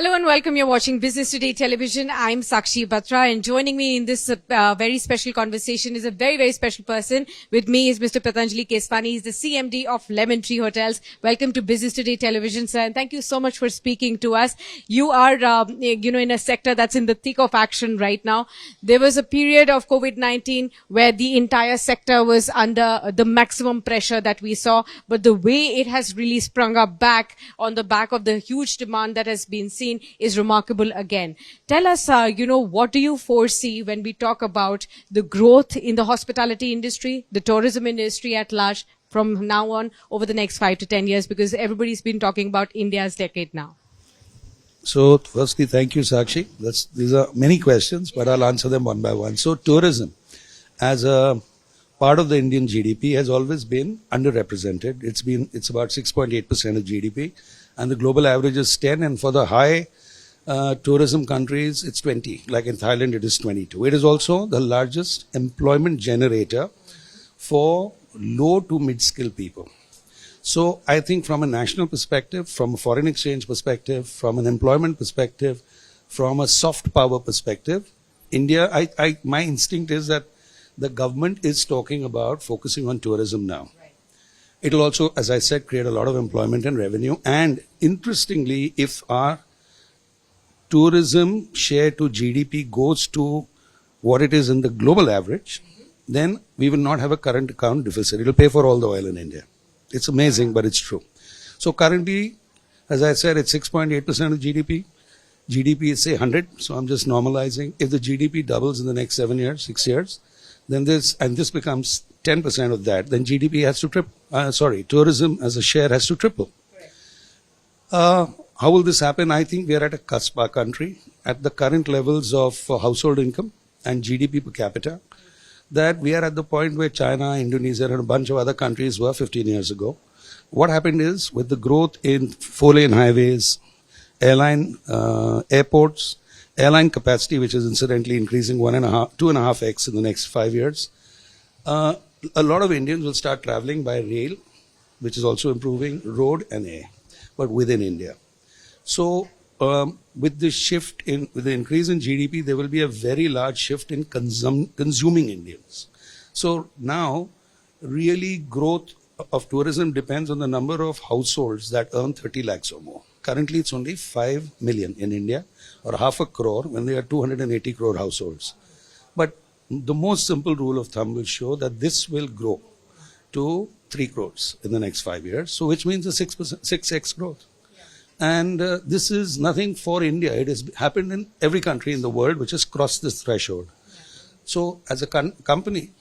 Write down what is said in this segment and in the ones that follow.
Hello and welcome. You're watching Business Today Television. I'm Sakshi Batra, and joining me in this very special conversation is a very, very special person. With me is Mr. Patanjali Keswani. He's the CMD of Lemon Tree Hotels. Welcome to Business Today Television, sir, and thank you so much for speaking to us. You are, in a sector that's in the thick of action right now. There was a period of COVID-19 where the entire sector was under the maximum pressure that we saw, but the way it has really sprung up back on the back of the huge demand that has been seen is remarkable again. Tell us, what do you foresee when we talk about the growth in the hospitality industry, the tourism industry at large from now on over the next 5 to 10 years? Because everybody's been talking about India's decade now. So, firstly, thank you, Sakshi. These are many questions, but I'll answer them one by one. So, tourism as a part of the Indian GDP has always been underrepresented. It's about 6.8% of GDP, and the global average is 10, and for the high tourism countries, it's 20. Like in Thailand, it is 22. It is also the largest employment generator for low to mid-skilled people. So I think from a national perspective, from a foreign exchange perspective, from an employment perspective, from a soft power perspective, India, my instinct is that the government is talking about focusing on tourism now. Right. It will also, as I said, create a lot of employment and revenue. And interestingly, if our tourism share to GDP goes to what it is in the global average, then we will not have a current account deficit. It will pay for all the oil in India. It's amazing, but it's true. So currently, as I said, it's 6.8% of GDP. GDP is say 100, so I'm just normalizing. If the GDP doubles in the next 6 years, then this becomes 10% of that, then GDP has to triple. Tourism as a share has to triple. How will this happen? I think we are at a cusp, our country, at the current levels of household income and GDP per capita, that we are at the point where China, Indonesia, and a bunch of other countries were 15 years ago. What happened is, with the growth in 4-lane highways, airports, airline capacity, which is incidentally increasing 2.5x in the next 5 years, a lot of Indians will start traveling by rail, which is also improving, road and air, but within India. So with the increase in GDP, there will be a very large shift in consuming Indians. So now, really growth of tourism depends on the number of households that earn 30 lakhs or more. Currently, it's only 5 million in India, or half a crore when there are 280 crore households. But the most simple rule of thumb will show that this will grow to 3 crores in the next 5 years, so which means a 6x growth. And this is nothing for India. It has happened in every country in the world which has crossed this threshold. So as a company,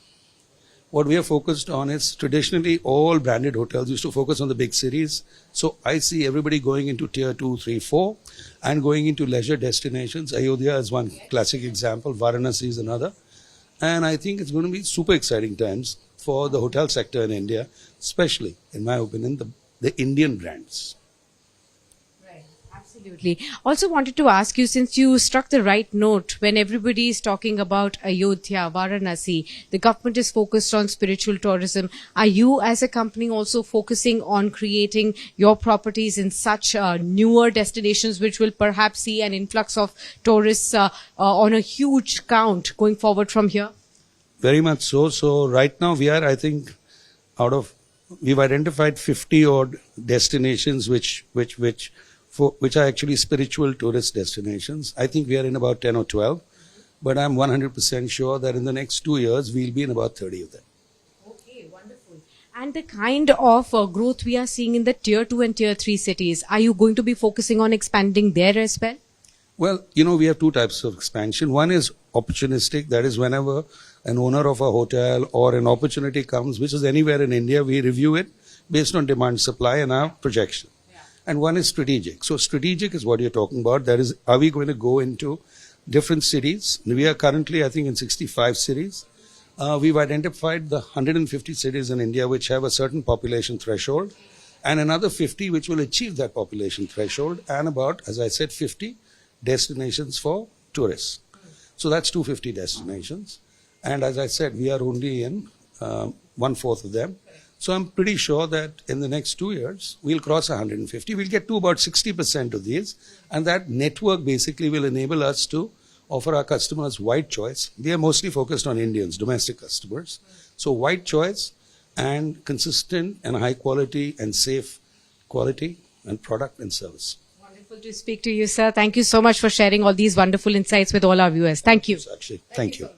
what we are focused on is, traditionally all branded hotels used to focus on the big cities. So I see everybody going into tier 2, 3, 4 and going into leisure destinations. Ayodhya is one classic example. Varanasi is another. And I think it's going to be super exciting times for the hotel sector in India, especially, in my opinion, the Indian brands. Absolutely. Also wanted to ask you, since you struck the right note, when everybody is talking about Ayodhya, Varanasi, the government is focused on spiritual tourism. Are you as a company also focusing on creating your properties in such newer destinations which will perhaps see an influx of tourists on a huge count going forward from here? Very much so. So right now we are, I think, we've identified 50 odd destinations which are actually spiritual tourist destinations. I think we are in about 10 or 12, but I'm 100% sure that in the next 2 years, we'll be in about 30 of them. Okay, wonderful. And the kind of growth we are seeing in the tier 2 and tier 3 cities, are you going to be focusing on expanding there as well? Well, we have two types of expansion. One is opportunistic. That is, whenever an owner of a hotel or an opportunity comes, which is anywhere in India, we review it based on demand, supply, and our projection. And one is strategic. So strategic is what you're talking about. That is, are we going to go into different cities? We are currently, I think, in 65 cities. We've identified the 150 cities in India which have a certain population threshold, and another 50 which will achieve that population threshold, and about, as I said, 50 destinations for tourists. So that's 250 destinations. And as I said, we are only in 1/4 of them. So I'm pretty sure that in the next 2 years, we'll cross 150. We'll get to about 60% of these. And that network basically will enable us to offer our customers wide choice. We are mostly focused on Indians, domestic customers. So wide choice and consistent and high quality and safe quality and product and service. Wonderful to speak to you, sir. Thank you so much for sharing all these wonderful insights with all our viewers. Thank you. Sakshi, thank you.